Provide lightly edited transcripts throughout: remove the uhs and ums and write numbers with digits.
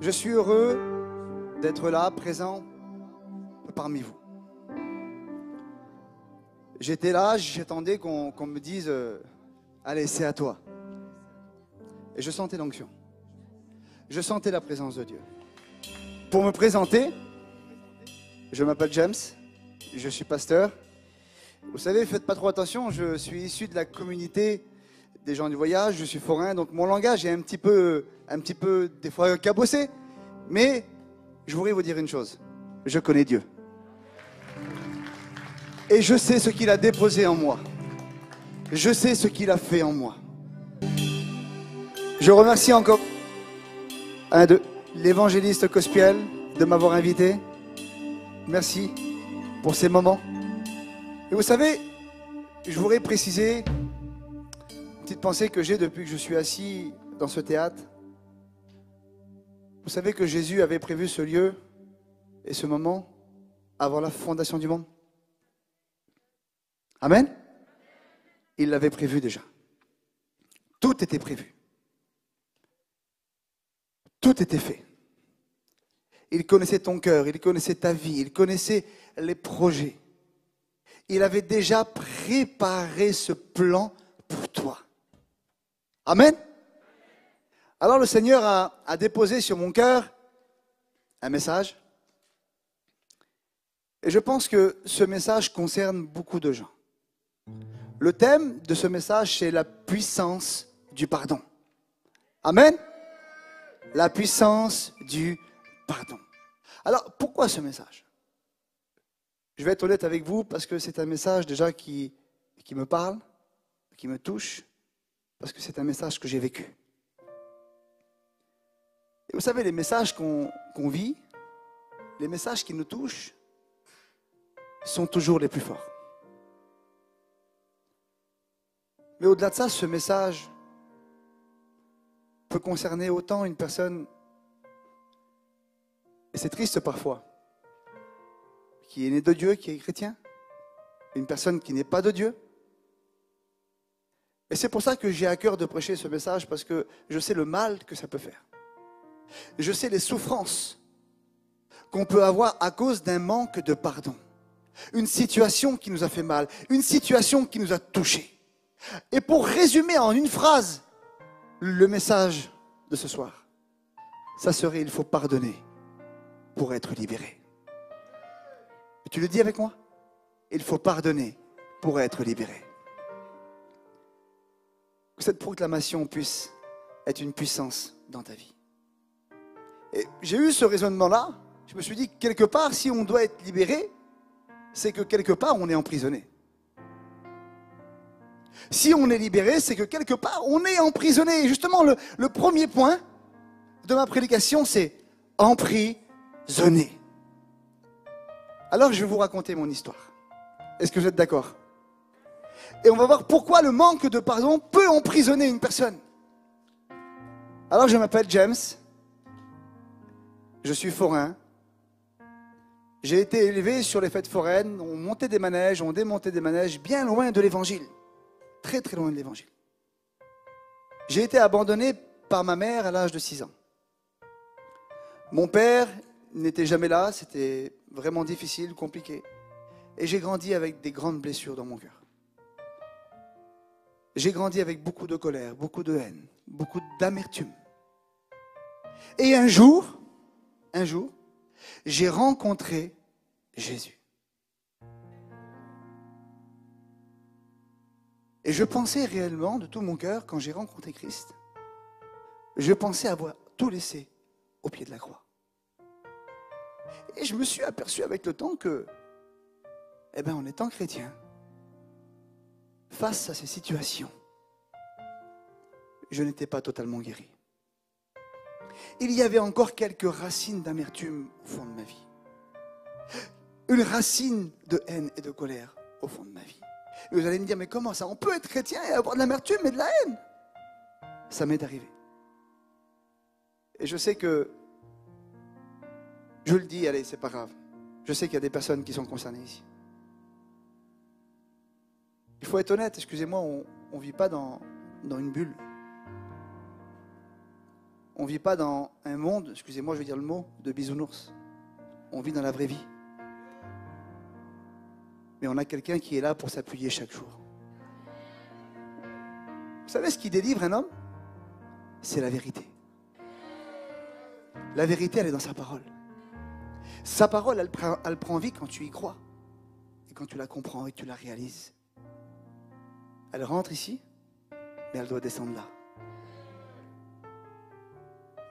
Je suis heureux d'être là, présent parmi vous. J'étais là, j'attendais qu'on me dise allez, c'est à toi. Et je sentais l'onction. Je sentais la présence de Dieu. Pour me présenter, je m'appelle James, je suis pasteur. Vous savez, faites pas trop attention, je suis issu de la communauté des gens du voyage, je suis forain, donc mon langage est un petit peu des fois cabossé. Mais je voudrais vous dire une chose, je connais Dieu. Et je sais ce qu'il a déposé en moi. Je sais ce qu'il a fait en moi. Je remercie encore l'évangéliste Cospiel de m'avoir invité. Merci pour ces moments. Et vous savez, je voudrais préciser une petite pensée que j'ai depuis que je suis assis dans ce théâtre. Vous savez que Jésus avait prévu ce lieu et ce moment avant la fondation du monde. Amen. Il l'avait prévu déjà. Tout était prévu. Tout était fait. Il connaissait ton cœur, il connaissait ta vie, il connaissait les projets. Il avait déjà préparé ce plan pour toi. Amen. Alors le Seigneur a déposé sur mon cœur un message. Et je pense que ce message concerne beaucoup de gens. Le thème de ce message, c'est la puissance du pardon. Amen. La puissance du pardon. Alors, pourquoi ce message? Je vais être honnête avec vous parce que c'est un message déjà qui me parle, qui me touche, parce que c'est un message que j'ai vécu. Et vous savez, les messages qu'on vit, les messages qui nous touchent, sont toujours les plus forts. Mais au-delà de ça, ce message peut concerner autant une personne, et c'est triste parfois, qui est née de Dieu, qui est chrétien, une personne qui n'est pas de Dieu. Et c'est pour ça que j'ai à cœur de prêcher ce message, parce que je sais le mal que ça peut faire. Je sais les souffrances qu'on peut avoir à cause d'un manque de pardon. Une situation qui nous a fait mal, une situation qui nous a touchés. Et pour résumer en une phrase le message de ce soir, ça serait: il faut pardonner pour être libéré. Et tu le dis avec moi? Il faut pardonner pour être libéré. Que cette proclamation puisse être une puissance dans ta vie. Et j'ai eu ce raisonnement-là. Je me suis dit, quelque part, si on doit être libéré, c'est que quelque part, on est emprisonné. Si on est libéré, c'est que quelque part, on est emprisonné. Et justement, le premier point de ma prédication, c'est emprisonné. Alors, je vais vous raconter mon histoire. Est-ce que vous êtes d'accord? Et on va voir pourquoi le manque de pardon peut emprisonner une personne. Alors, je m'appelle James. Je suis forain. J'ai été élevé sur les fêtes foraines. On montait des manèges, on démontait des manèges, bien loin de l'évangile. Très très loin de l'évangile. J'ai été abandonné par ma mère à l'âge de 6 ans. Mon père n'était jamais là, c'était vraiment difficile, compliqué. Et j'ai grandi avec des grandes blessures dans mon cœur. J'ai grandi avec beaucoup de colère, beaucoup de haine, beaucoup d'amertume. Et un jour, j'ai rencontré Jésus. Et je pensais réellement, de tout mon cœur, quand j'ai rencontré Christ, je pensais avoir tout laissé au pied de la croix. Et je me suis aperçu avec le temps que, en étant chrétien, face à ces situations, je n'étais pas totalement guéri. Il y avait encore quelques racines d'amertume au fond de ma vie. Une racine de haine et de colère au fond de ma vie. Et vous allez me dire, mais comment ça? On peut être chrétien et avoir de l'amertume et de la haine? Ça m'est arrivé. Et je sais que, je le dis, allez, c'est pas grave. Je sais qu'il y a des personnes qui sont concernées ici. Il faut être honnête, excusez-moi, on ne vit pas dans une bulle. on ne vit pas dans un monde, excusez-moi, je vais dire le mot, de bisounours. On vit dans la vraie vie. Mais on a quelqu'un qui est là pour s'appuyer chaque jour. Vous savez ce qui délivre un homme? C'est la vérité. La vérité, elle est dans sa parole. Sa parole, elle prend vie quand tu y crois. Et quand tu la comprends et que tu la réalises. Elle rentre ici, mais elle doit descendre là.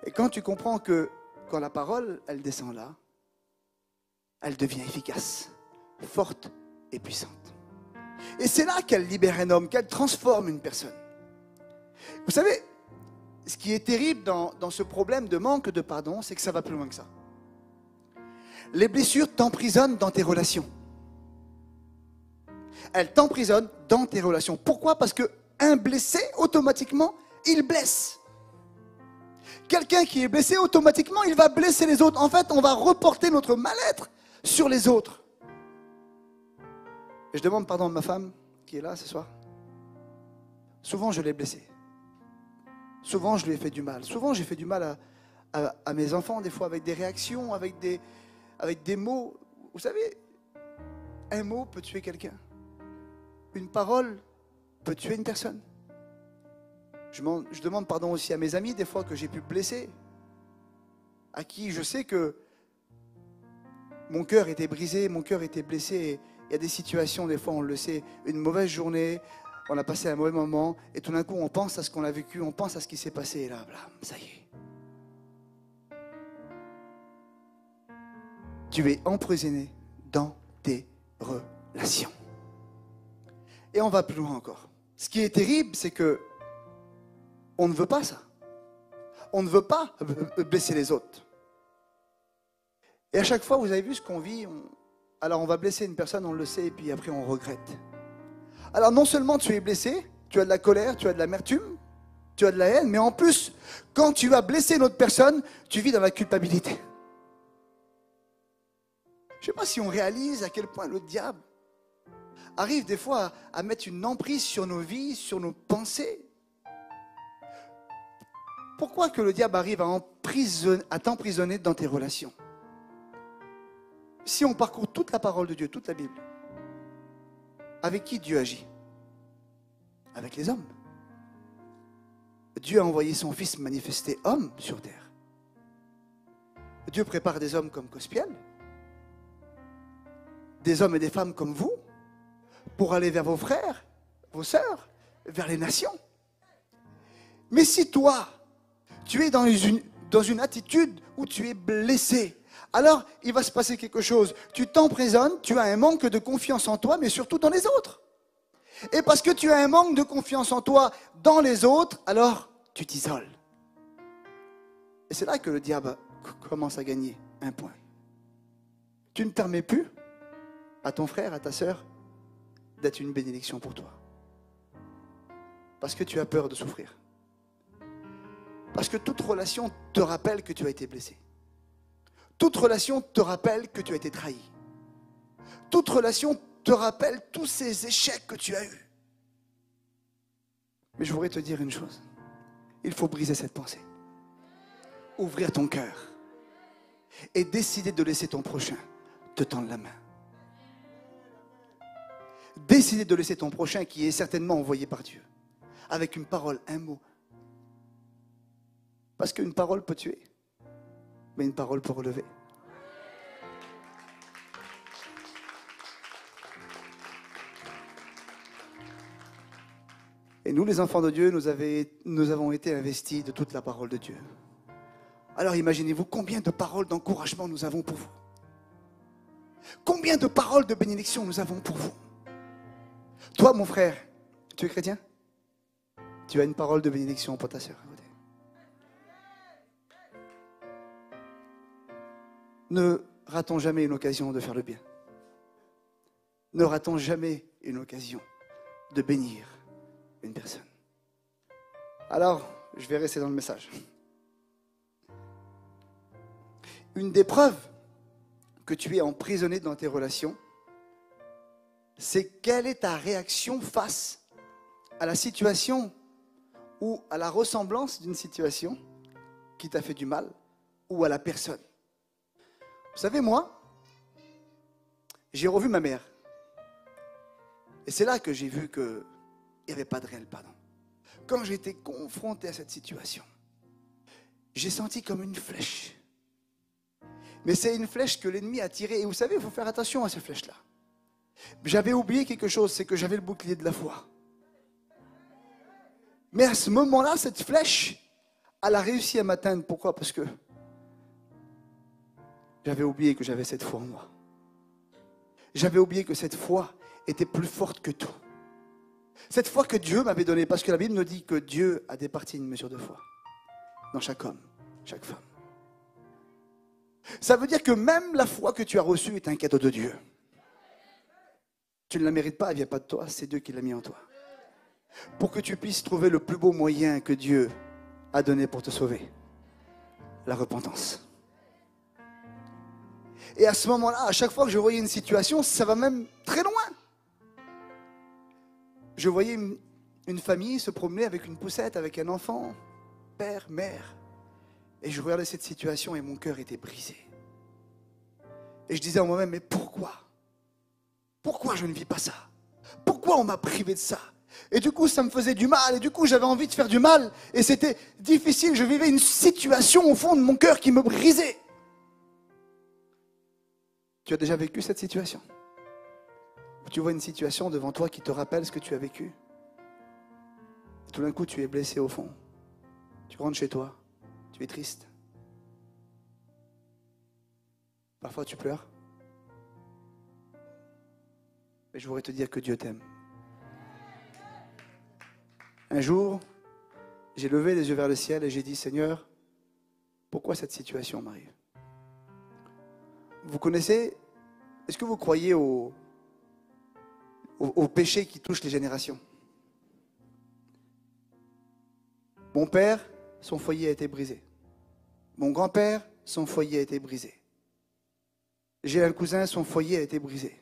Et quand tu comprends que quand la parole, elle descend là, elle devient efficace, forte et puissante. Et c'est là qu'elle libère un homme, qu'elle transforme une personne. Vous savez, ce qui est terrible dans ce problème de manque de pardon, c'est que ça va plus loin que ça. Les blessures t'emprisonnent dans tes relations. Elles t'emprisonnent dans tes relations. Pourquoi? Parce qu'un blessé, automatiquement, il blesse. Quelqu'un qui est blessé, automatiquement, il va blesser les autres. En fait, on va reporter notre mal-être sur les autres. Et je demande pardon à ma femme qui est là ce soir. Souvent, je l'ai blessée. Souvent, je lui ai fait du mal. Souvent, j'ai fait du mal à mes enfants, des fois avec des réactions, avec des mots. Vous savez, un mot peut tuer quelqu'un. Une parole peut tuer une personne. Je demande pardon aussi à mes amis, des fois que j'ai pu blesser, à qui je sais que mon cœur était brisé, mon cœur était blessé. Il y a des situations, des fois on le sait, une mauvaise journée, on a passé un mauvais moment, et tout d'un coup on pense à ce qu'on a vécu, on pense à ce qui s'est passé, et là, blam, ça y est. Tu es emprisonné dans tes relations. Et on va plus loin encore. Ce qui est terrible, c'est que on ne veut pas ça. On ne veut pas blesser les autres. Et à chaque fois, vous avez vu ce qu'on vit, alors on va blesser une personne, on le sait, et puis après on regrette. Alors non seulement tu es blessé, tu as de la colère, tu as de l'amertume, tu as de la haine, mais en plus, quand tu vas blesser une autre personne, tu vis dans la culpabilité. Je ne sais pas si on réalise à quel point le diable arrive des fois à mettre une emprise sur nos vies, sur nos pensées. Pourquoi que le diable arrive à t'emprisonner dans tes relations? Si on parcourt toute la parole de Dieu, toute la Bible, avec qui Dieu agit? Avec les hommes. Dieu a envoyé son Fils manifesté homme sur terre. Dieu prépare des hommes comme Cospiel, des hommes et des femmes comme vous, pour aller vers vos frères, vos sœurs, vers les nations. Mais si toi, tu es dans une attitude où tu es blessé, alors il va se passer quelque chose. Tu t'emprisonnes, tu as un manque de confiance en toi, mais surtout dans les autres. Et parce que tu as un manque de confiance en toi dans les autres, alors tu t'isoles. Et c'est là que le diable commence à gagner un point. Tu ne permets plus à ton frère, à ta sœur, d'être une bénédiction pour toi. Parce que tu as peur de souffrir. Parce que toute relation te rappelle que tu as été blessé. Toute relation te rappelle que tu as été trahi. Toute relation te rappelle tous ces échecs que tu as eus. Mais je voudrais te dire une chose. Il faut briser cette pensée. Ouvrir ton cœur. Et décider de laisser ton prochain te tendre la main. Décider de laisser ton prochain qui est certainement envoyé par Dieu. Avec une parole, un mot. Parce qu'une parole peut tuer, mais une parole peut relever. Et nous, les enfants de Dieu, nous avons été investis de toute la parole de Dieu. Alors imaginez-vous combien de paroles d'encouragement nous avons pour vous. Combien de paroles de bénédiction nous avons pour vous. Toi, mon frère, tu es chrétien? Tu as une parole de bénédiction pour ta sœur. Ne ratons jamais une occasion de faire le bien. Ne ratons jamais une occasion de bénir une personne. Alors, je vais rester dans le message. Une des preuves que tu es emprisonné dans tes relations, c'est quelle est ta réaction face à la situation ou à la ressemblance d'une situation qui t'a fait du mal ou à la personne. Vous savez, moi, j'ai revu ma mère. Et c'est là que j'ai vu qu'il n'y avait pas de réel pardon. Quand j'ai été confronté à cette situation, j'ai senti comme une flèche. Mais c'est une flèche que l'ennemi a tirée. Et vous savez, il faut faire attention à ces flèches-là. J'avais oublié quelque chose, c'est que j'avais le bouclier de la foi. Mais à ce moment-là, cette flèche, elle a réussi à m'atteindre. Pourquoi? Parce que j'avais oublié que j'avais cette foi en moi. J'avais oublié que cette foi était plus forte que tout. Cette foi que Dieu m'avait donnée, parce que la Bible nous dit que Dieu a départi une mesure de foi dans chaque homme, chaque femme. Ça veut dire que même la foi que tu as reçue est un cadeau de Dieu. Tu ne la mérites pas, elle ne vient pas de toi, c'est Dieu qui l'a mis en toi. Pour que tu puisses trouver le plus beau moyen que Dieu a donné pour te sauver, la repentance. Et à ce moment-là, à chaque fois que je voyais une situation, ça va même très loin. Je voyais une famille se promener avec une poussette, avec un enfant, père, mère. Et je regardais cette situation et mon cœur était brisé. Et je disais en moi-même, mais pourquoi? Pourquoi je ne vis pas ça? Pourquoi on m'a privé de ça? Et du coup, ça me faisait du mal. Et du coup, j'avais envie de faire du mal. Et c'était difficile. Je vivais une situation au fond de mon cœur qui me brisait. Tu as déjà vécu cette situation? Tu vois une situation devant toi qui te rappelle ce que tu as vécu. Et tout d'un coup, tu es blessé au fond. Tu rentres chez toi. Tu es triste. Parfois, tu pleures. Mais je voudrais te dire que Dieu t'aime. Un jour, j'ai levé les yeux vers le ciel et j'ai dit, Seigneur, pourquoi cette situation m'arrive? Vous connaissez, est-ce que vous croyez au péché qui touche les générations? Mon père, son foyer a été brisé. Mon grand-père, son foyer a été brisé. J'ai un cousin, son foyer a été brisé.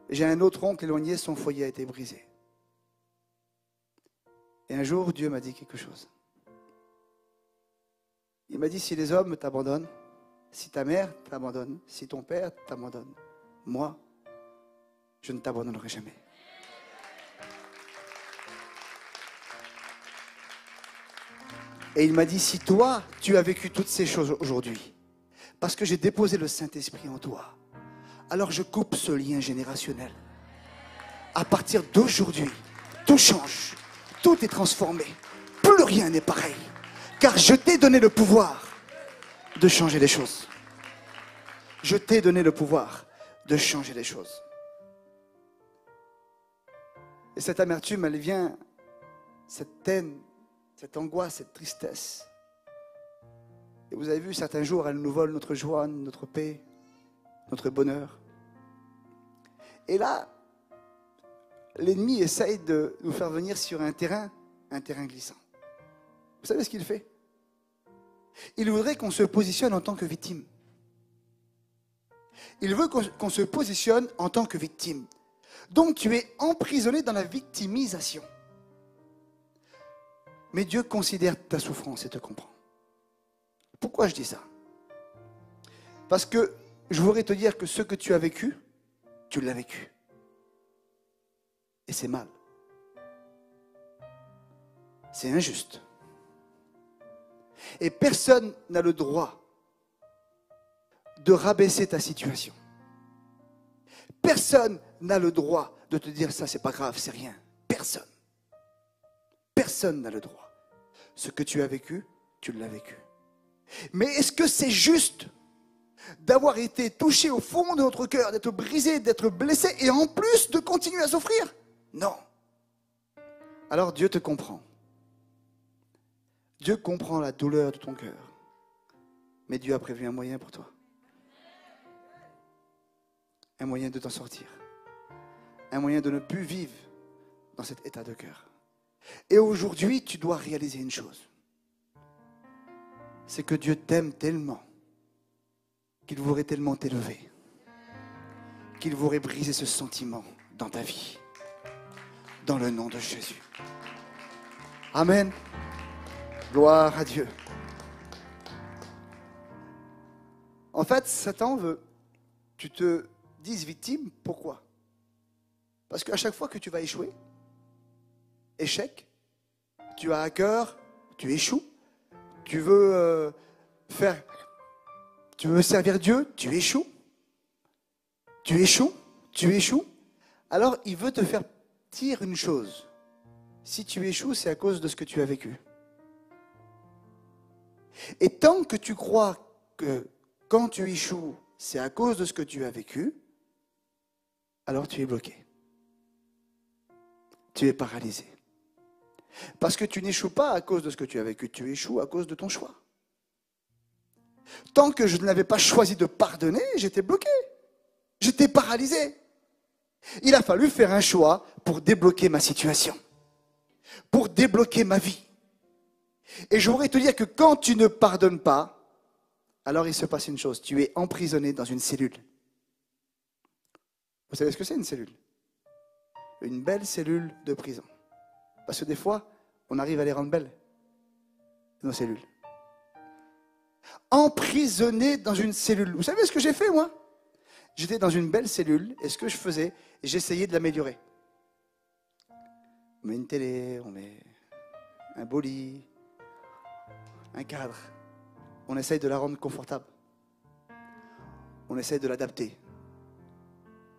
J'ai un autre oncle éloigné, son foyer a été brisé. Et un jour, Dieu m'a dit quelque chose. Il m'a dit, si les hommes t'abandonnent, si ta mère t'abandonne, si ton père t'abandonne, moi, je ne t'abandonnerai jamais. Et il m'a dit, si toi, tu as vécu toutes ces choses aujourd'hui, parce que j'ai déposé le Saint-Esprit en toi, alors je coupe ce lien générationnel. À partir d'aujourd'hui, tout change, tout est transformé, plus rien n'est pareil, car je t'ai donné le pouvoir de changer les choses. Je t'ai donné le pouvoir de changer les choses. Et cette amertume, elle vient, cette haine, cette angoisse, cette tristesse. Et vous avez vu, certains jours, elle nous vole notre joie, notre paix, notre bonheur. Et là, l'ennemi essaye de nous faire venir sur un terrain glissant. Vous savez ce qu'il fait? Il voudrait qu'on se positionne en tant que victime. Il veut qu'on se positionne en tant que victime. Donc tu es emprisonné dans la victimisation. Mais Dieu considère ta souffrance et te comprend. Pourquoi je dis ça? Parce que je voudrais te dire que ce que tu as vécu, tu l'as vécu. Et c'est mal. C'est injuste. Et personne n'a le droit de rabaisser ta situation. Personne n'a le droit de te dire ça, c'est pas grave, c'est rien. Personne. Personne n'a le droit. Ce que tu as vécu, tu l'as vécu. Mais est-ce que c'est juste d'avoir été touché au fond de notre cœur, d'être brisé, d'être blessé et en plus de continuer à souffrir? Non. Alors Dieu te comprend. Dieu comprend la douleur de ton cœur. Mais Dieu a prévu un moyen pour toi. Un moyen de t'en sortir. Un moyen de ne plus vivre dans cet état de cœur. Et aujourd'hui, tu dois réaliser une chose. C'est que Dieu t'aime tellement qu'il voudrait tellement t'élever, qu'il voudrait briser ce sentiment dans ta vie. Dans le nom de Jésus. Amen. Gloire à Dieu. fait, Satan veut que tu te dises victime. Pourquoi? Parce qu'à chaque fois que tu vas échouer, échec, tu as à cœur, tu échoues, tu veux servir Dieu, tu échoues, tu échoues, tu échoues. Alors il veut te faire dire une chose. Si tu échoues, c'est à cause de ce que tu as vécu. Et tant que tu crois que quand tu échoues, c'est à cause de ce que tu as vécu, alors tu es bloqué. Tu es paralysé. Parce que tu n'échoues pas à cause de ce que tu as vécu, tu échoues à cause de ton choix. Tant que je n'avais pas choisi de pardonner, j'étais bloqué. J'étais paralysé. Il a fallu faire un choix pour débloquer ma situation, pour débloquer ma vie. Et je voudrais te dire que quand tu ne pardonnes pas, alors il se passe une chose, tu es emprisonné dans une cellule. Vous savez ce que c'est une cellule? Une belle cellule de prison. Parce que des fois, on arrive à les rendre belles, nos cellules. Emprisonné dans une cellule. Vous savez ce que j'ai fait, moi? J'étais dans une belle cellule, et ce que je faisais, j'essayais de l'améliorer. On met une télé, on met un beau lit, un cadre. On essaye de la rendre confortable. On essaye de l'adapter.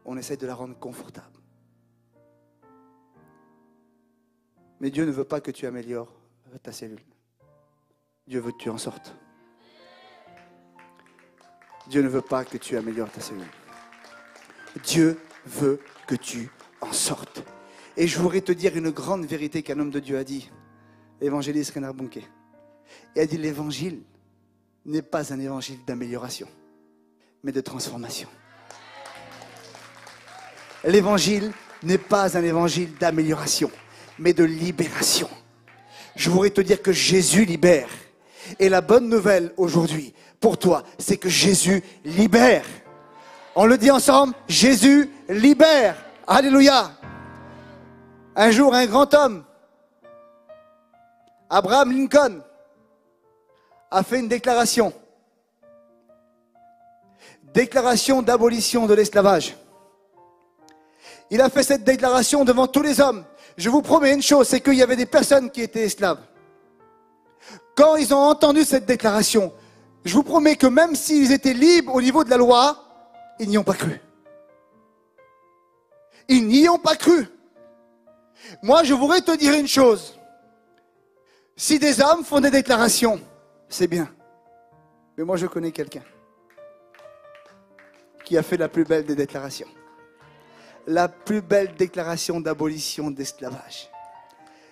On essaye de la rendre confortable. Mais Dieu ne veut pas que tu améliores ta cellule. Dieu veut que tu en sortes. Dieu ne veut pas que tu améliores ta cellule. Dieu veut que tu en sortes. Et je voudrais te dire une grande vérité qu'un homme de Dieu a dit, l'évangéliste Reinhard Bonnke. Il a dit l'évangile n'est pas un évangile d'amélioration, mais de transformation. L'évangile n'est pas un évangile d'amélioration, mais de libération. Je voudrais te dire que Jésus libère. Et la bonne nouvelle aujourd'hui, pour toi, c'est que Jésus libère. On le dit ensemble, Jésus libère. Alléluia. Un jour, un grand homme, Abraham Lincoln, a fait une déclaration. Déclaration d'abolition de l'esclavage. Il a fait cette déclaration devant tous les hommes. Je vous promets une chose, c'est qu'il y avait des personnes qui étaient esclaves. Quand ils ont entendu cette déclaration, je vous promets que même s'ils étaient libres au niveau de la loi, ils n'y ont pas cru. Ils n'y ont pas cru. Moi, je voudrais te dire une chose. Si des hommes font des déclarations, c'est bien. Mais moi, je connais quelqu'un qui a fait la plus belle des déclarations. La plus belle déclaration d'abolition d'esclavage.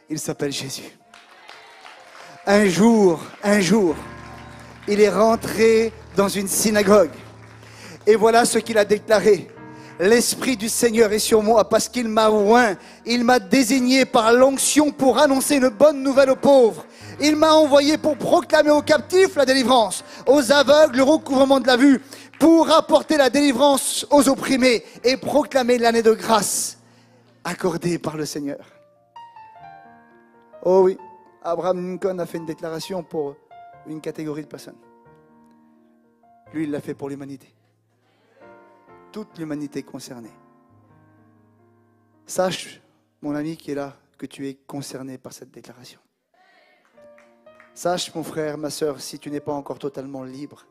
Il s'appelle Jésus. Un jour, il est rentré dans une synagogue. Et voilà ce qu'il a déclaré. L'Esprit du Seigneur est sur moi parce qu'il m'a oint. Il m'a désigné par l'onction pour annoncer une bonne nouvelle aux pauvres. Il m'a envoyé pour proclamer aux captifs la délivrance, aux aveugles le recouvrement de la vue, pour apporter la délivrance aux opprimés et proclamer l'année de grâce accordée par le Seigneur. Oh oui, Abraham Lincoln a fait une déclaration pour une catégorie de personnes. Lui, il l'a fait pour l'humanité. Toute l'humanité concernée. Sache, mon ami qui est là, que tu es concerné par cette déclaration. Sache, mon frère, ma sœur, si tu n'es pas encore totalement libre,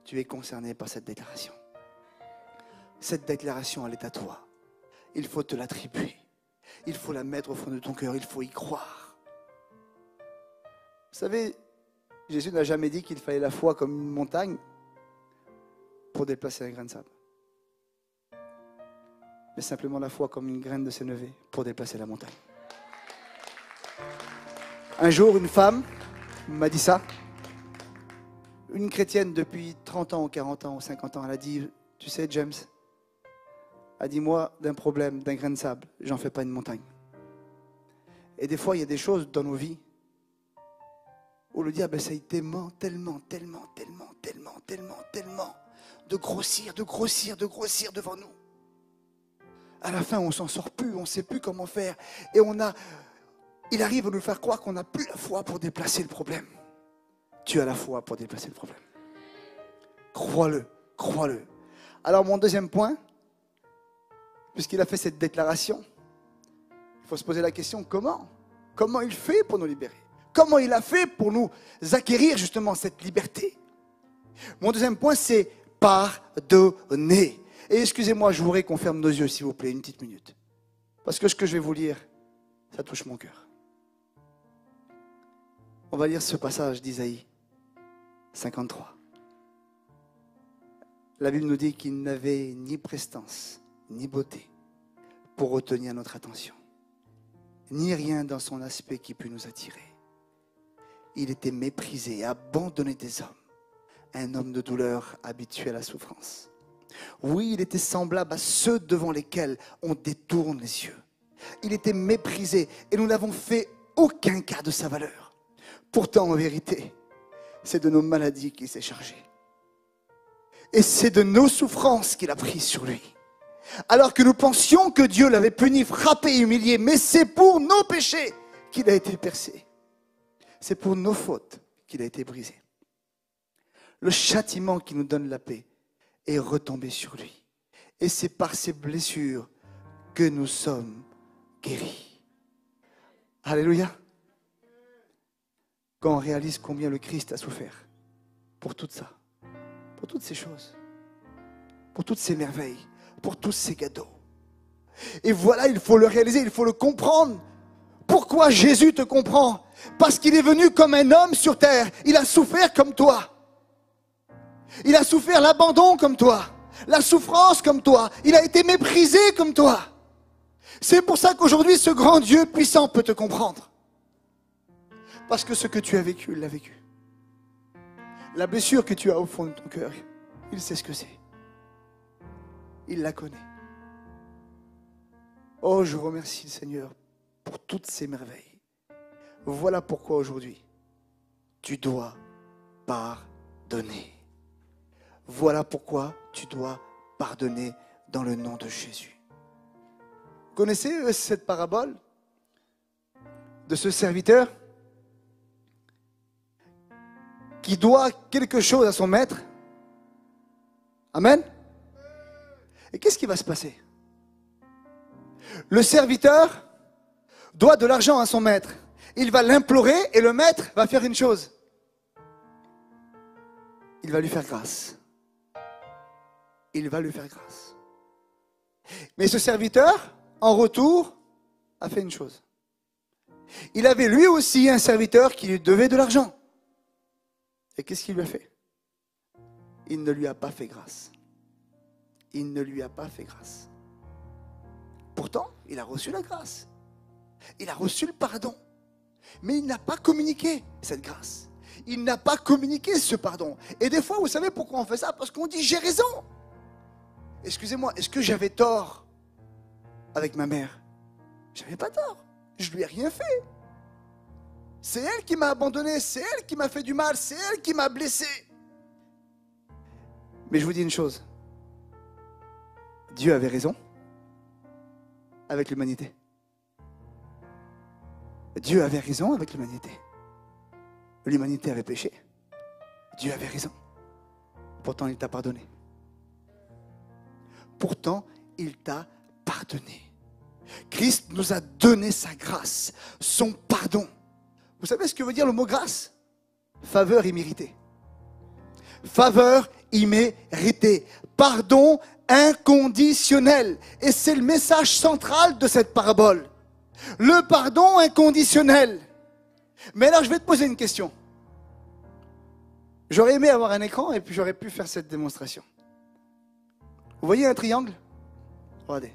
tu es concerné par cette déclaration. Cette déclaration, elle est à toi. Il faut te l'attribuer. Il faut la mettre au fond de ton cœur. Il faut y croire. Vous savez, Jésus n'a jamais dit qu'il fallait la foi comme une montagne pour déplacer un grain de sable. Mais simplement la foi comme une graine de sénévé pour déplacer la montagne. Un jour, une femme m'a dit ça. Une chrétienne depuis 30 ans, ou 40 ans, ou 50 ans, elle a dit, tu sais James, elle a dit moi, d'un problème, d'un grain de sable, j'en fais pas une montagne. Et des fois, il y a des choses dans nos vies où le diable essaye tellement de grossir devant nous. À la fin, on s'en sort plus, on ne sait plus comment faire. Et il arrive à nous faire croire qu'on n'a plus la foi pour déplacer le problème. Tu as la foi pour déplacer le problème. Crois-le. Crois-le. Alors mon deuxième point, puisqu'il a fait cette déclaration, il faut se poser la question, comment? Comment il fait pour nous libérer? Comment il a fait pour nous acquérir justement cette liberté? Mon deuxième point, c'est pardonner. Et excusez-moi, je voudrais qu'on ferme nos yeux, s'il vous plaît, une petite minute. Parce que ce que je vais vous lire, ça touche mon cœur. On va lire ce passage d'Isaïe 53. La Bible nous dit qu'il n'avait ni prestance, ni beauté pour retenir notre attention, ni rien dans son aspect qui pût nous attirer. Il était méprisé, abandonné des hommes, un homme de douleur habitué à la souffrance. Oui, il était semblable à ceux devant lesquels on détourne les yeux. Il était méprisé et nous n'avons fait aucun cas de sa valeur. Pourtant, en vérité, c'est de nos maladies qu'il s'est chargé. Et c'est de nos souffrances qu'il a pris sur lui. Alors que nous pensions que Dieu l'avait puni, frappé, humilié, mais c'est pour nos péchés qu'il a été percé. C'est pour nos fautes qu'il a été brisé. Le châtiment qui nous donne la paix est retombé sur lui. Et c'est par ses blessures que nous sommes guéris. Alléluia. Quand on réalise combien le Christ a souffert pour tout ça, pour toutes ces choses, pour toutes ces merveilles, pour tous ces cadeaux. Et voilà, il faut le réaliser, il faut le comprendre. Pourquoi Jésus te comprend? Parce qu'il est venu comme un homme sur terre. Il a souffert comme toi. Il a souffert l'abandon comme toi, la souffrance comme toi. Il a été méprisé comme toi. C'est pour ça qu'aujourd'hui, ce grand Dieu puissant peut te comprendre. Parce que ce que tu as vécu, il l'a vécu. La blessure que tu as au fond de ton cœur, il sait ce que c'est. Il la connaît. Oh, je remercie le Seigneur pour toutes ces merveilles. Voilà pourquoi aujourd'hui, tu dois pardonner. Voilà pourquoi tu dois pardonner dans le nom de Jésus. Vous connaissez cette parabole de ce serviteur qui doit quelque chose à son maître? Amen. Et qu'est-ce qui va se passer? Le serviteur doit de l'argent à son maître. Il va l'implorer et le maître va faire une chose. Il va lui faire grâce. Il va lui faire grâce. Mais ce serviteur, en retour, a fait une chose. Il avait lui aussi un serviteur qui lui devait de l'argent. Et qu'est-ce qu'il lui a fait? Il ne lui a pas fait grâce. Il ne lui a pas fait grâce. Pourtant, il a reçu la grâce. Il a reçu le pardon. Mais il n'a pas communiqué cette grâce. Il n'a pas communiqué ce pardon. Et des fois, vous savez pourquoi on fait ça? Parce qu'on dit, j'ai raison. Excusez-moi, est-ce que j'avais tort avec ma mère? J'avais pas tort. Je lui ai rien fait. C'est elle qui m'a abandonné. C'est elle qui m'a fait du mal. C'est elle qui m'a blessé. Mais je vous dis une chose. Dieu avait raison avec l'humanité. Dieu avait raison avec l'humanité. L'humanité avait péché. Dieu avait raison. Pourtant, il t'a pardonné. Pourtant, il t'a pardonné. Christ nous a donné sa grâce, son pardon. Vous savez ce que veut dire le mot grâce? Faveur imméritée. Faveur imméritée. Pardon inconditionnel. Et c'est le message central de cette parabole. Le pardon inconditionnel. Mais alors, je vais te poser une question. J'aurais aimé avoir un écran et puis j'aurais pu faire cette démonstration. Vous voyez un triangle? Regardez.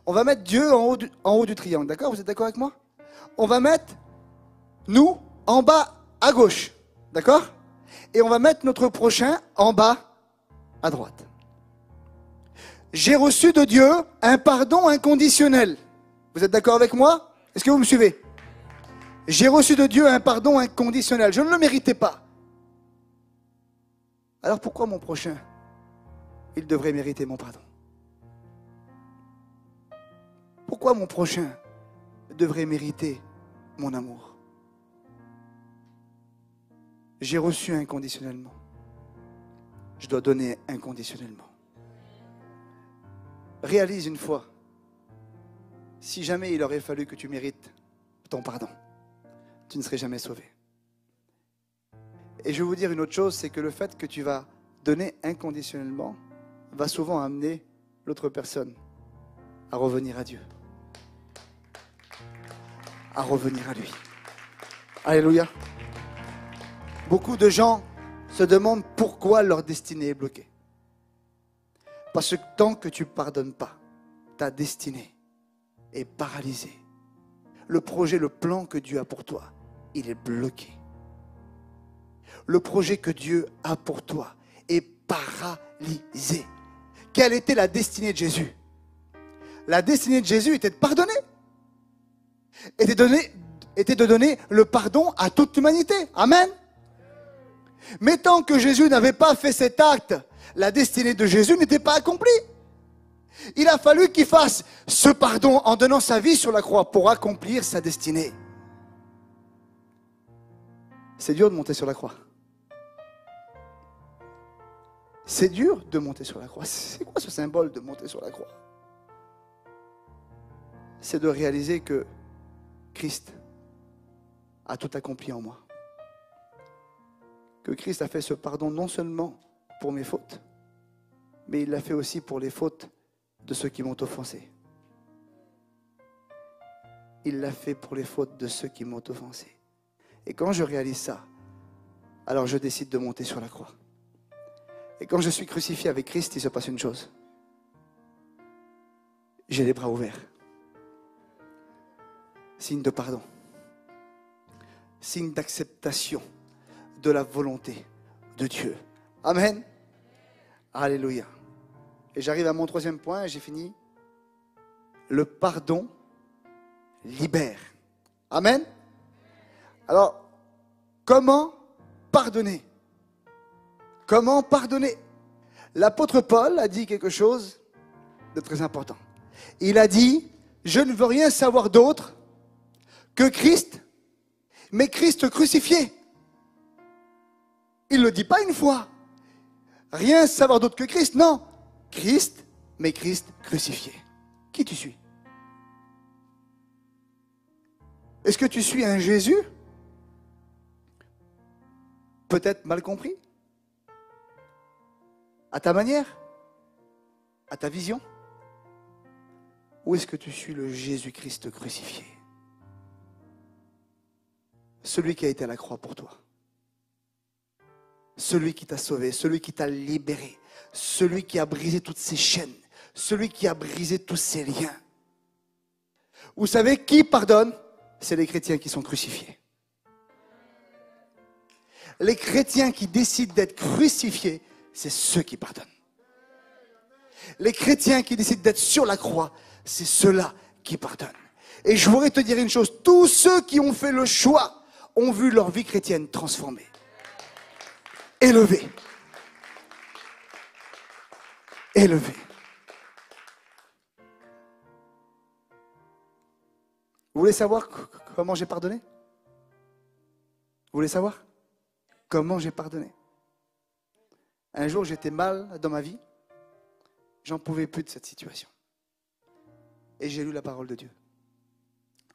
On va mettre Dieu en haut du triangle, d'accord? Vous êtes d'accord avec moi? On va mettre nous en bas à gauche, d'accord? Et on va mettre notre prochain en bas à droite. J'ai reçu de Dieu un pardon inconditionnel. Vous êtes d'accord avec moi? Est-ce que vous me suivez? J'ai reçu de Dieu un pardon inconditionnel. Je ne le méritais pas. Alors pourquoi mon prochain, il devrait mériter mon pardon? Pourquoi mon prochain devrait mériter mon amour? J'ai reçu inconditionnellement. je dois donner inconditionnellement. Réalise une fois, si jamais il aurait fallu que tu mérites ton pardon, tu ne serais jamais sauvé. Et je vais vous dire une autre chose, c'est que le fait que tu vas donner inconditionnellement va souvent amener l'autre personne à revenir à Dieu, à revenir à lui. Alléluia. Beaucoup de gens se demandent pourquoi leur destinée est bloquée. Parce que tant que tu ne pardonnes pas, ta destinée est paralysée. Le projet, le plan que Dieu a pour toi, il est bloqué. Le projet que Dieu a pour toi est paralysé. Quelle était la destinée de Jésus? La destinée de Jésus était de pardonner. Était de donner le pardon à toute l'humanité. Amen. Mais tant que Jésus n'avait pas fait cet acte, la destinée de Jésus n'était pas accomplie. Il a fallu qu'il fasse ce pardon en donnant sa vie sur la croix pour accomplir sa destinée. C'est dur de monter sur la croix. C'est dur de monter sur la croix. C'est quoi ce symbole de monter sur la croix? C'est de réaliser que Christ a tout accompli en moi. Que Christ a fait ce pardon non seulement pour mes fautes, mais il l'a fait aussi pour les fautes de ceux qui m'ont offensé. Il l'a fait pour les fautes de ceux qui m'ont offensé. Et quand je réalise ça, alors je décide de monter sur la croix. Et quand je suis crucifié avec Christ, il se passe une chose. J'ai les bras ouverts. Signe de pardon. Signe d'acceptation de la volonté de Dieu. Amen. Alléluia. Et j'arrive à mon troisième point et j'ai fini. Le pardon libère. Amen. Alors, comment pardonner? Comment pardonner? L'apôtre Paul a dit quelque chose de très important. Il a dit, je ne veux rien savoir d'autre que Christ, mais Christ crucifié. Il ne le dit pas une fois. Rien savoir d'autre que Christ, non. Christ, mais Christ crucifié. Qui tu suis? Est-ce que tu suis un Jésus peut-être mal compris? À ta manière? À ta vision? Ou est-ce que tu suis le Jésus-Christ crucifié? Celui qui a été à la croix pour toi. Celui qui t'a sauvé, celui qui t'a libéré, celui qui a brisé toutes ces chaînes, celui qui a brisé tous ces liens. Vous savez qui pardonne? C'est les chrétiens qui sont crucifiés. Les chrétiens qui décident d'être crucifiés, c'est ceux qui pardonnent. Les chrétiens qui décident d'être sur la croix, c'est ceux-là qui pardonnent. Et je voudrais te dire une chose, tous ceux qui ont fait le choix ont vu leur vie chrétienne transformée, élevée. Élevée. Vous voulez savoir comment j'ai pardonné? Vous voulez savoir comment j'ai pardonné? Un jour, j'étais mal dans ma vie. J'en pouvais plus de cette situation. Et j'ai lu la parole de Dieu.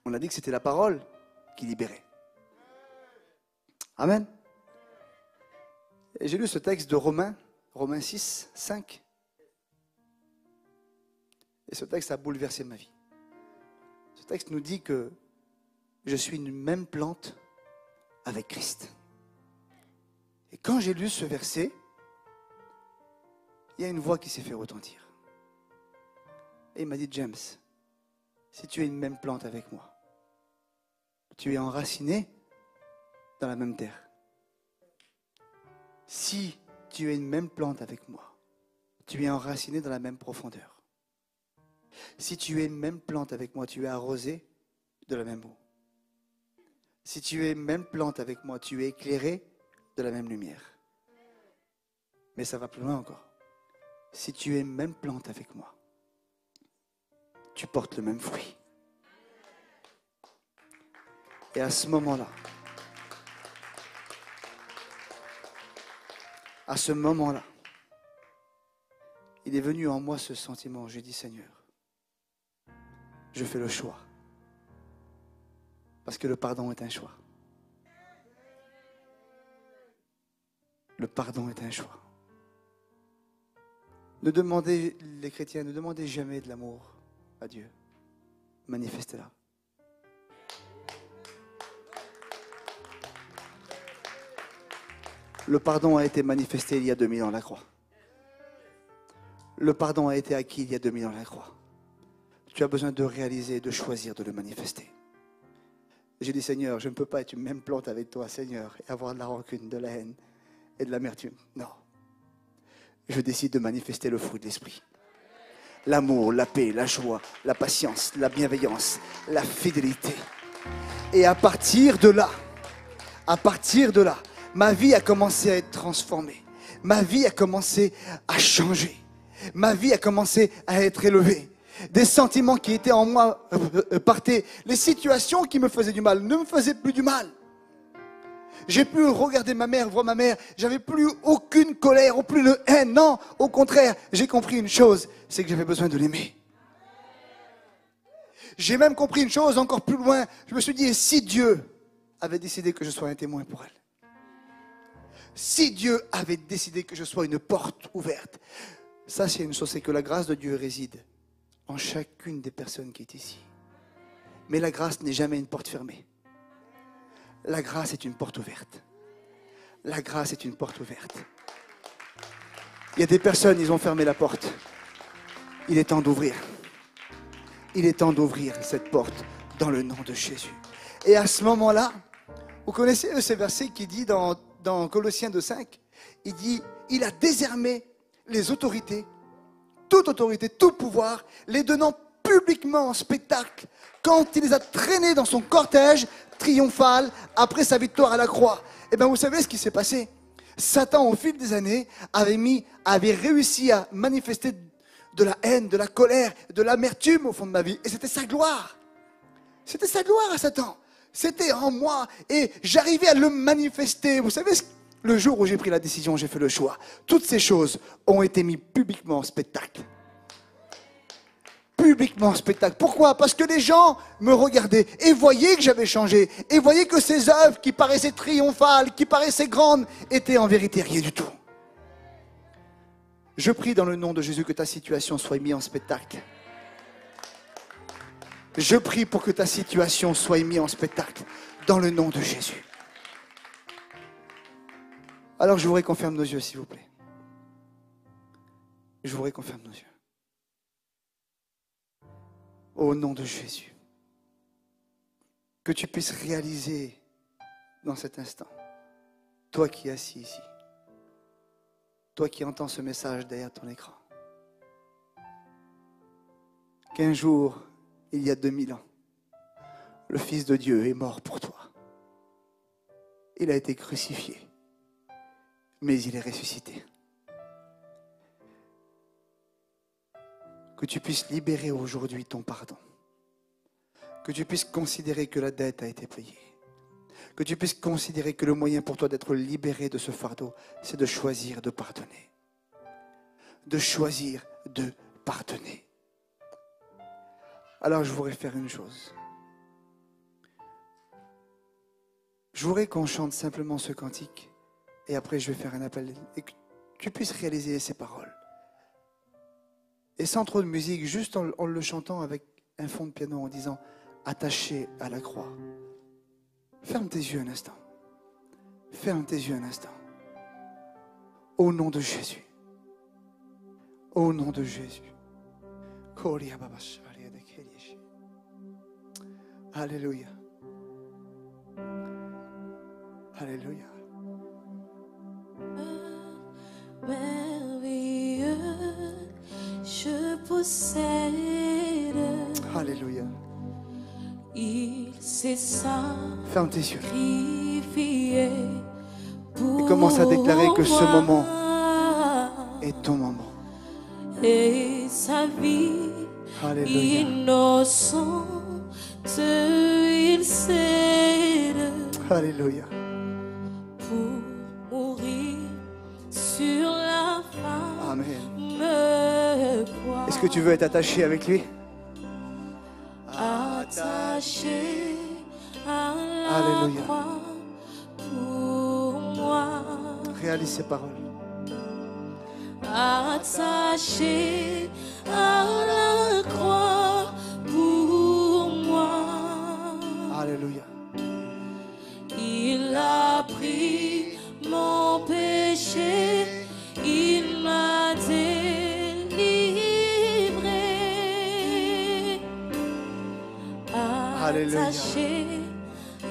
On a dit que c'était la parole qui libérait. Amen. Et j'ai lu ce texte de Romains 6, 5. Et ce texte a bouleversé ma vie. Ce texte nous dit que je suis une même plante avec Christ. Et quand j'ai lu ce verset, il y a une voix qui s'est fait retentir. Et il m'a dit, James, si tu es une même plante avec moi, tu es enraciné dans la même terre. Si tu es une même plante avec moi, tu es enraciné dans la même profondeur. Si tu es une même plante avec moi, tu es arrosé de la même eau. Si tu es une même plante avec moi, tu es éclairé de la même lumière. Mais ça va plus loin encore. Si tu es une même plante avec moi, tu portes le même fruit. Et à ce moment-là, il est venu en moi ce sentiment. J'ai dit, Seigneur, je fais le choix. Parce que le pardon est un choix. Le pardon est un choix. Ne demandez, les chrétiens, ne demandez jamais de l'amour à Dieu. Manifestez-la. Le pardon a été manifesté il y a 2000 ans à la croix. Le pardon a été acquis il y a 2000 ans à la croix. Tu as besoin de réaliser, de choisir de le manifester. J'ai dit, Seigneur, je ne peux pas être une même plante avec toi, Seigneur, et avoir de la rancune, de la haine et de l'amertume. Non. Je décide de manifester le fruit de l'esprit. L'amour, la paix, la joie, la patience, la bienveillance, la fidélité. Et à partir de là, ma vie a commencé à être transformée. Ma vie a commencé à changer. Ma vie a commencé à être élevée. Des sentiments qui étaient en moi partaient. Les situations qui me faisaient du mal ne me faisaient plus du mal. J'ai pu regarder ma mère, voir ma mère. J'avais plus aucune colère, ou plus de haine. Non, au contraire, j'ai compris une chose, c'est que j'avais besoin de l'aimer. J'ai même compris une chose encore plus loin. Je me suis dit, et si Dieu avait décidé que je sois un témoin pour elle? Si Dieu avait décidé que je sois une porte ouverte? Ça, c'est une chose, c'est que la grâce de Dieu réside en chacune des personnes qui est ici. Mais la grâce n'est jamais une porte fermée. La grâce est une porte ouverte. La grâce est une porte ouverte. Il y a des personnes, ils ont fermé la porte. Il est temps d'ouvrir. Il est temps d'ouvrir cette porte dans le nom de Jésus. Et à ce moment-là, vous connaissez ce verset qui dit dans Colossiens 2,5, il dit, il a désarmé les autorités, tout pouvoir, les donnant publiquement en spectacle, quand il les a traînés dans son cortège triomphal après sa victoire à la croix. Et bien vous savez ce qui s'est passé? Satan, au fil des années, avait réussi à manifester de la haine, de la colère, de l'amertume au fond de ma vie. Et c'était sa gloire. C'était sa gloire à Satan. C'était en moi. Et j'arrivais à le manifester. Vous savez, le jour où j'ai pris la décision, j'ai fait le choix. Toutes ces choses ont été mises publiquement en spectacle. Publiquement en spectacle. Pourquoi? Parce que les gens me regardaient et voyaient que j'avais changé. Et voyaient que ces œuvres qui paraissaient triomphales, qui paraissaient grandes, étaient en vérité rien du tout. Je prie dans le nom de Jésus que ta situation soit mise en spectacle. Je prie pour que ta situation soit mise en spectacle dans le nom de Jésus. Alors je voudrais qu'on ferme nos yeux, s'il vous plaît. Je voudrais qu'on ferme nos yeux. Au nom de Jésus. Que tu puisses réaliser dans cet instant, toi qui es assis ici, toi qui entends ce message derrière ton écran, qu'un jour, il y a 2000 ans, le Fils de Dieu est mort pour toi. Il a été crucifié, mais il est ressuscité. Que tu puisses libérer aujourd'hui ton pardon. Que tu puisses considérer que la dette a été payée. Que tu puisses considérer que le moyen pour toi d'être libéré de ce fardeau, c'est de choisir de pardonner. De choisir de pardonner. Alors je voudrais faire une chose. Je voudrais qu'on chante simplement ce cantique et après je vais faire un appel et que tu puisses réaliser ces paroles. Et sans trop de musique, juste en le chantant avec un fond de piano en disant « attaché à la croix ». Ferme tes yeux un instant. Ferme tes yeux un instant. Au nom de Jésus. Au nom de Jésus. Alléluia. Alléluia. Merveilleux, je possède. Alléluia. Il s'est Ferme tes yeux. sacrifié pour Et commence à déclarer que ce moi. moment est ton moment. Et sa vie Alléluia. innocente, il cède Alléluia. pour mourir sur la femme. Amen. Est-ce que tu veux être attaché avec lui? Attaché à la Alléluia. croix pour moi. Réalise ces paroles. Attaché à la croix pour moi. Alléluia. Il a pris mon péché, il m'a délivré. Alléluia. Attaché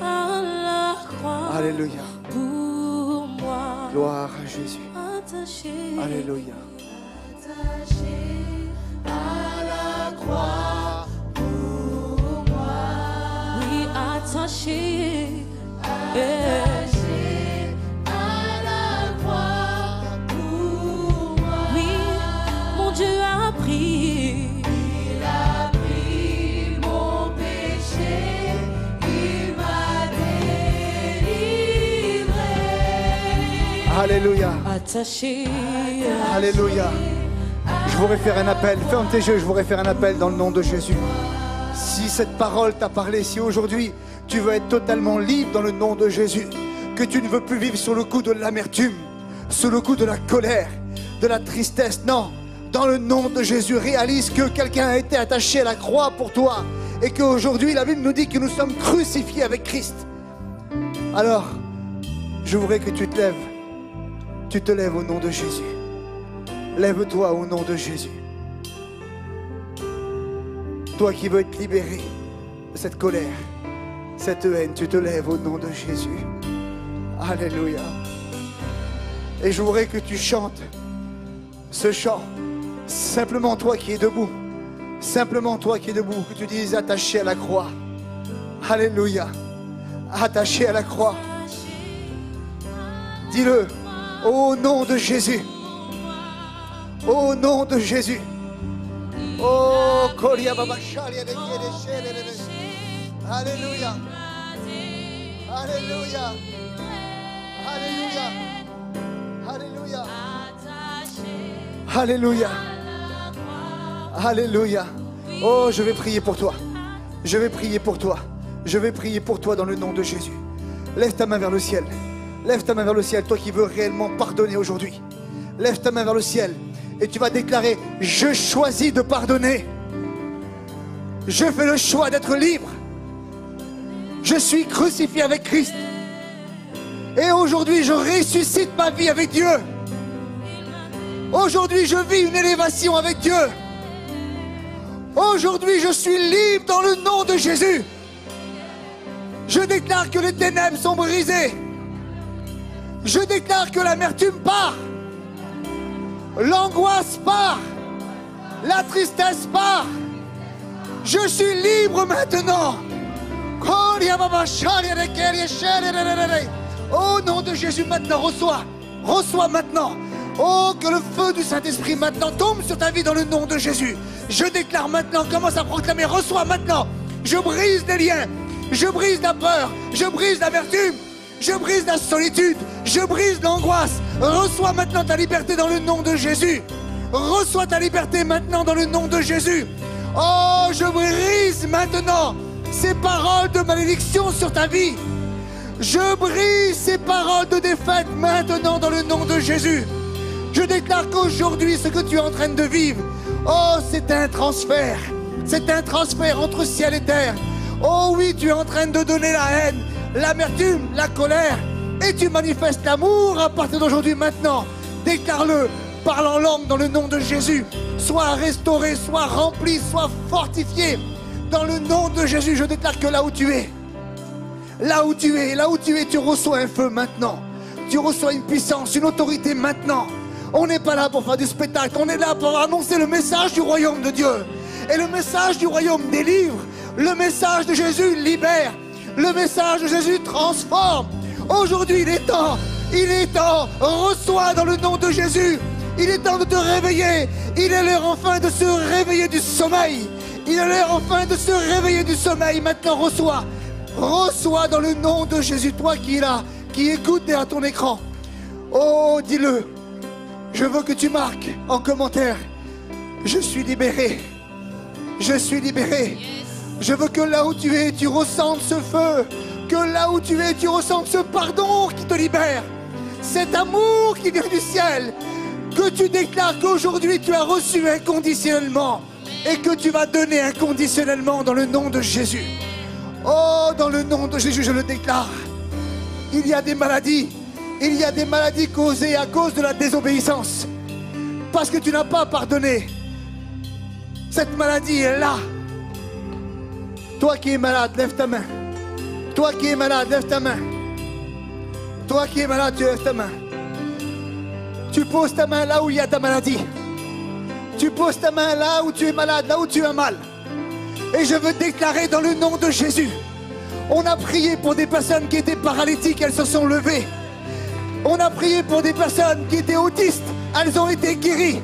à la croix Alléluia. pour moi. Gloire à Jésus. Attaché. Alléluia. Attaché à la croix pour moi. Oui, attaché. Attaché à la croix pour moi. Oui, mon Dieu a pris. Il a pris mon péché. Il m'a délivré. Alléluia. Attaché. Alléluia. Je voudrais faire un appel. Ferme tes yeux, je voudrais faire un appel dans le nom de Jésus. Si cette parole t'a parlé, si aujourd'hui tu veux être totalement libre dans le nom de Jésus, que tu ne veux plus vivre sur le coup de l'amertume, sur le coup de la colère, de la tristesse, non, dans le nom de Jésus, réalise que quelqu'un a été attaché à la croix pour toi et qu'aujourd'hui la Bible nous dit que nous sommes crucifiés avec Christ. Alors, je voudrais que tu te lèves. Tu te lèves au nom de Jésus. Lève-toi au nom de Jésus. Toi qui veux être libéré de cette colère, cette haine, tu te lèves au nom de Jésus. Alléluia. Et je voudrais que tu chantes ce chant. Simplement toi qui es debout. Simplement toi qui es debout. Que tu dises attaché à la croix. Alléluia. Attaché à la croix. Dis-le. Au nom de Jésus. Au nom de Jésus. Oh, Koria Baba Shalia de Alléluia. Alléluia. Alléluia. Alléluia. Alléluia. Alléluia. Oh, je vais prier pour toi. Je vais prier pour toi. Je vais prier pour toi dans le nom de Jésus. Lève ta main vers le ciel. Lève ta main vers le ciel, toi qui veux réellement pardonner aujourd'hui. Lève ta main vers le ciel et tu vas déclarer: je choisis de pardonner. Je fais le choix d'être libre. Je suis crucifié avec Christ. Et aujourd'hui, je ressuscite ma vie avec Dieu. Aujourd'hui, je vis une élévation avec Dieu. Aujourd'hui, je suis libre dans le nom de Jésus. Je déclare que les ténèbres sont brisées. Je déclare que l'amertume part. L'angoisse part. La tristesse part. Je suis libre maintenant. Au nom de Jésus, maintenant, reçois. Reçois maintenant. Oh, que le feu du Saint-Esprit maintenant tombe sur ta vie dans le nom de Jésus. Je déclare maintenant, commence à proclamer, reçois maintenant. Je brise les liens. Je brise la peur. Je brise l'amertume. Je brise la solitude. Je brise l'angoisse. Reçois maintenant ta liberté dans le nom de Jésus. Reçois ta liberté maintenant dans le nom de Jésus. Oh, je brise maintenant ces paroles de malédiction sur ta vie. Je brise ces paroles de défaite maintenant dans le nom de Jésus. Je déclare qu'aujourd'hui, ce que tu es en train de vivre, oh, c'est un transfert. C'est un transfert entre ciel et terre. Oh oui, tu es en train de donner la haine, l'amertume, la colère. Et tu manifestes l'amour à partir d'aujourd'hui maintenant. Déclare-le, parle en langue dans le nom de Jésus. Sois restauré, sois rempli, sois fortifié. Dans le nom de Jésus, je déclare que là où tu es, tu reçois un feu maintenant. Tu reçois une puissance, une autorité maintenant. On n'est pas là pour faire du spectacle, on est là pour annoncer le message du royaume de Dieu. Et le message du royaume délivre. Le message de Jésus libère. Le message de Jésus transforme. Aujourd'hui, il est temps, reçois dans le nom de Jésus. Il est temps de te réveiller. Il est l'heure enfin de se réveiller du sommeil. Il est l'heure enfin de se réveiller du sommeil. Maintenant, reçois. Reçois dans le nom de Jésus, toi qui es là, qui écoute derrière ton écran. Oh, dis-le. Je veux que tu marques en commentaire Je suis libéré. Je suis libéré. Je veux que là où tu es, tu ressentes ce feu. Que là où tu es, tu ressentes ce pardon qui te libère. Cet amour qui vient du ciel. Que tu déclares qu'aujourd'hui tu as reçu inconditionnellement. Et que tu vas donner inconditionnellement dans le nom de Jésus. Oh, dans le nom de Jésus, je le déclare. Il y a des maladies. Il y a des maladies causées à cause de la désobéissance. Parce que tu n'as pas pardonné. Cette maladie est là. Toi qui es malade, lève ta main. Toi qui es malade, lève ta main. Toi qui es malade, tu lèves ta main. Tu poses ta main là où il y a ta maladie. Tu poses ta main là où tu es malade, là où tu as mal. Et je veux déclarer dans le nom de Jésus. On a prié pour des personnes qui étaient paralytiques, elles se sont levées. On a prié pour des personnes qui étaient autistes, elles ont été guéries.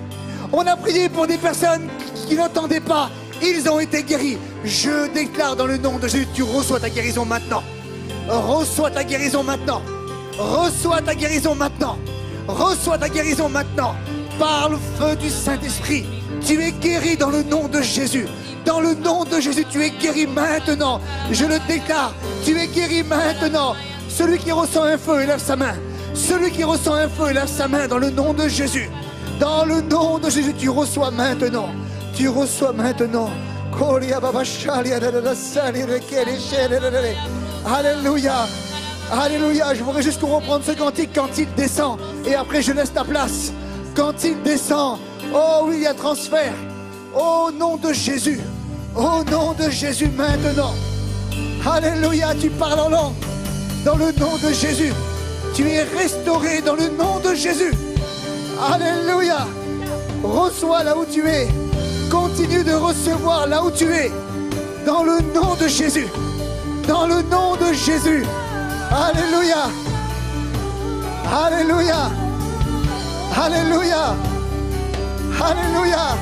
On a prié pour des personnes qui n'entendaient pas, ils ont été guéris. Je déclare dans le nom de Jésus, tu reçois ta guérison maintenant. Reçois ta guérison maintenant. Reçois ta guérison maintenant. Reçois ta guérison maintenant. Par le feu du Saint-Esprit, tu es guéri dans le nom de Jésus. Dans le nom de Jésus, tu es guéri maintenant. Je le déclare, tu es guéri maintenant. Celui qui ressent un feu, lève sa main. Celui qui ressent un feu, lève sa main dans le nom de Jésus. Dans le nom de Jésus, tu reçois maintenant. Tu reçois maintenant. Alléluia. Alléluia. Je voudrais juste qu'on reprenne ce cantique quand il descend. Et après, je laisse ta place. Quand il descend, oh oui, il y a transfert. Au nom de Jésus. Au nom de Jésus maintenant. Alléluia, tu parles en langue. Dans le nom de Jésus. Tu es restauré dans le nom de Jésus. Alléluia. Reçois là où tu es. Continue de recevoir là où tu es. Dans le nom de Jésus. Dans le nom de Jésus. Alléluia. Alléluia. Alléluia. Alléluia.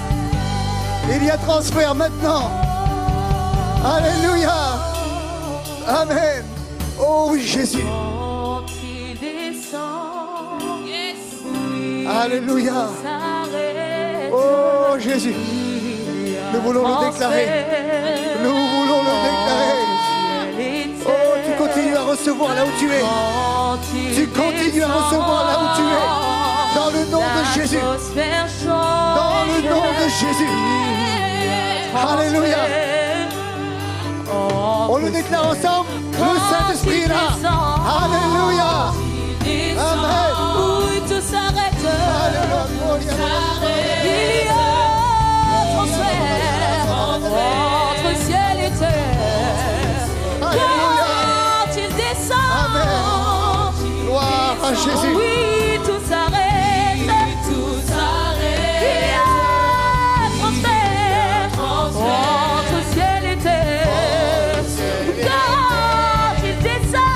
Il y a transfert maintenant. Alléluia. Amen. Oh oui, Jésus. Alléluia. Oh Jésus. Nous voulons le déclarer. Nous voulons le déclarer. Oh, tu continues à recevoir là où tu es. Tu continues à recevoir là où tu es. Dans le nom de Jésus. Dans le nom de Jésus. Alléluia. On le déclare ensemble. Le Saint-Esprit est là. Alléluia. Amen. Oui, tout s'arrête. Il y a transfert entre ciel et terre. Quand il descend. Amen. Gloire à Jésus. Oui, tout s'arrête. Tout s'arrête. Il y a transfert entre ciel et terre. Quand il descend.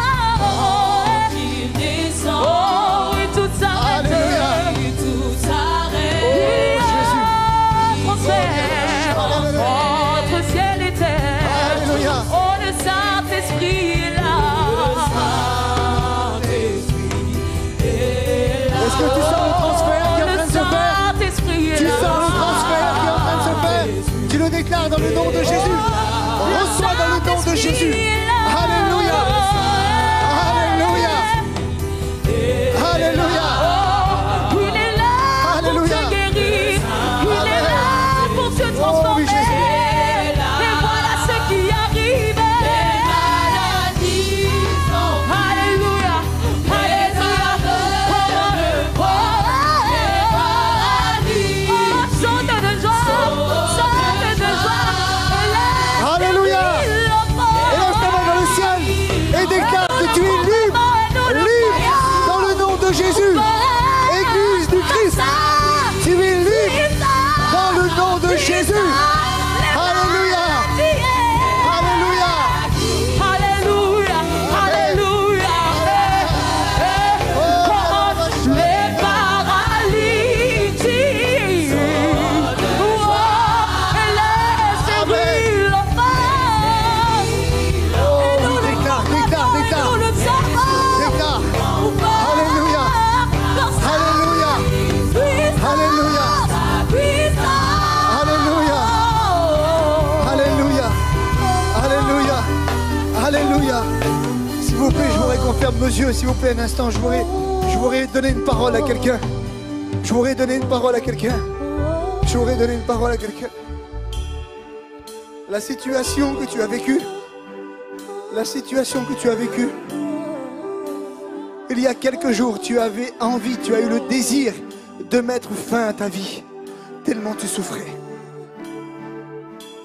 Oh, oui, tout s'arrête. Alléluia. Tout s'arrête. Oh, Jésus. Transfert entre ciel et terre. Alléluia. Oh, le Saint-Esprit est là. Est-ce que tu sens le transfert qui est en train de se faire? Tu sens le transfert qui est en train de se faire? Tu le déclares dans le nom de Jésus. Reçois dans le nom de Jésus. Alléluia. Alléluia. Alléluia. Il est là Alléluia. pour te guérir. Il est là pour te transformer. Oh, oui, Jésus. Et voilà ce qui arrive. Alléluia. Alléluia. Chante de joie. Chante de joie. Alléluia. Élève ta main dans le ciel et déclare que ferme nos yeux, s'il vous plaît, un instant. Je voudrais donner une parole à quelqu'un. Je voudrais donner une parole à quelqu'un. Je voudrais donner une parole à quelqu'un. La situation que tu as vécue, la situation que tu as vécue, il y a quelques jours, tu avais envie, tu as eu le désir de mettre fin à ta vie, tellement tu souffrais.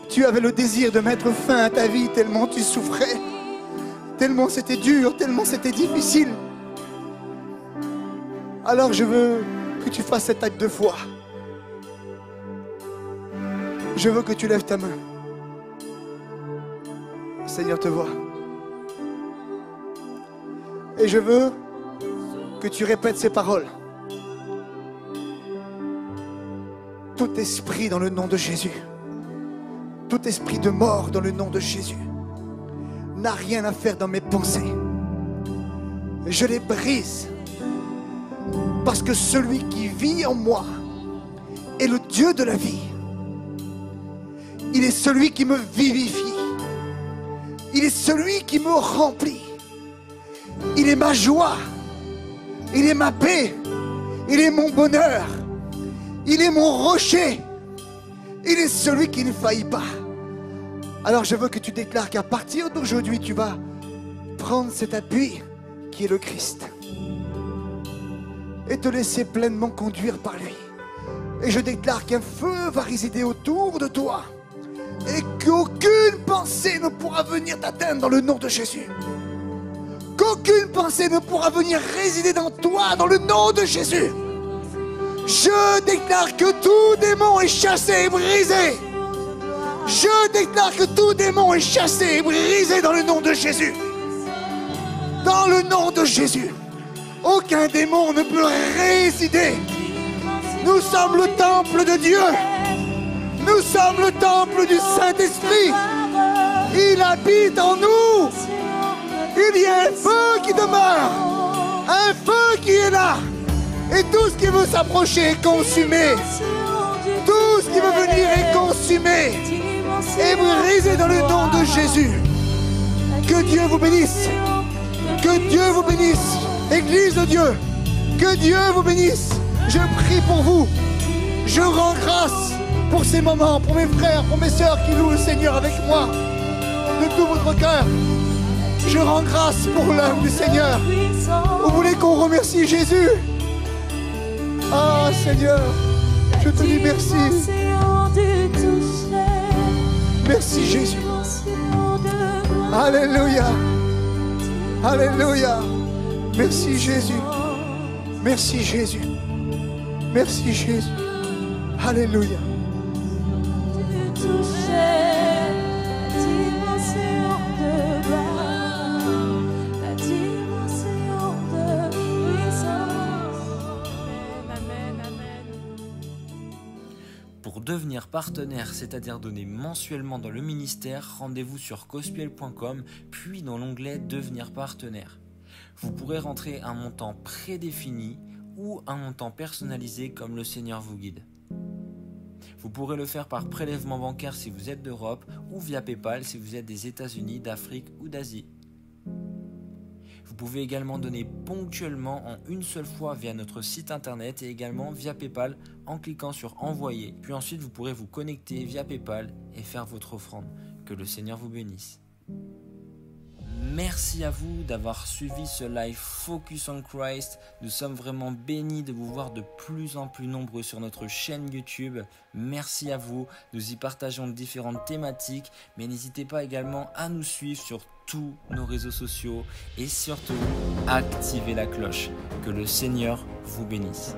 Tu avais le désir de mettre fin à ta vie, tellement tu souffrais, tellement c'était dur, tellement c'était difficile. Alors je veux que tu fasses cet acte de foi. Je veux que tu lèves ta main. Le Seigneur te voit. Et je veux que tu répètes ces paroles. Tout esprit dans le nom de Jésus, tout esprit de mort dans le nom de Jésus, n'a rien à faire dans mes pensées. Je les brise. Parce que celui qui vit en moi est le Dieu de la vie. Il est celui qui me vivifie. Il est celui qui me remplit. Il est ma joie. Il est ma paix. Il est mon bonheur. Il est mon rocher. Il est celui qui ne faillit pas. Alors je veux que tu déclares qu'à partir d'aujourd'hui, tu vas prendre cet appui qui est le Christ et te laisser pleinement conduire par lui. Et je déclare qu'un feu va résider autour de toi et qu'aucune pensée ne pourra venir t'atteindre dans le nom de Jésus. Qu'aucune pensée ne pourra venir résider dans toi dans le nom de Jésus. Je déclare que tout démon est chassé et brisé. Je déclare que tout démon est chassé et brisé dans le nom de Jésus. Dans le nom de Jésus. Aucun démon ne peut résider. Nous sommes le temple de Dieu. Nous sommes le temple du Saint-Esprit. Il habite en nous. Il y a un feu qui demeure. Un feu qui est là. Et tout ce qui veut s'approcher est consumé. Tout ce qui veut venir est consumé. Et brisé dans le nom de Jésus. Que Dieu vous bénisse. Que Dieu vous bénisse. Église de Dieu, que Dieu vous bénisse. Je prie pour vous. Je rends grâce pour ces moments, pour mes frères, pour mes sœurs qui louent le Seigneur avec moi de tout votre cœur. Je rends grâce pour l'œuvre du Seigneur. Vous voulez qu'on remercie Jésus? Ah Seigneur, je te dis merci. Merci Jésus. Alléluia. Alléluia. Merci Jésus. Merci Jésus. Merci Jésus. Alléluia. Pour devenir partenaire, c'est-à-dire donner mensuellement dans le ministère, rendez-vous sur gospel.com, puis dans l'onglet Devenir partenaire. Vous pourrez rentrer un montant prédéfini ou un montant personnalisé comme le Seigneur vous guide. Vous pourrez le faire par prélèvement bancaire si vous êtes d'Europe ou via PayPal si vous êtes des États-Unis, d'Afrique ou d'Asie. Vous pouvez également donner ponctuellement en une seule fois via notre site internet et également via PayPal en cliquant sur Envoyer. Puis ensuite vous pourrez vous connecter via PayPal et faire votre offrande. Que le Seigneur vous bénisse. Merci à vous d'avoir suivi ce live Focus on Christ. Nous sommes vraiment bénis de vous voir de plus en plus nombreux sur notre chaîne YouTube. Merci à vous. Nous y partageons différentes thématiques, mais n'hésitez pas également à nous suivre sur tous nos réseaux sociaux et surtout, activez la cloche. Que le Seigneur vous bénisse.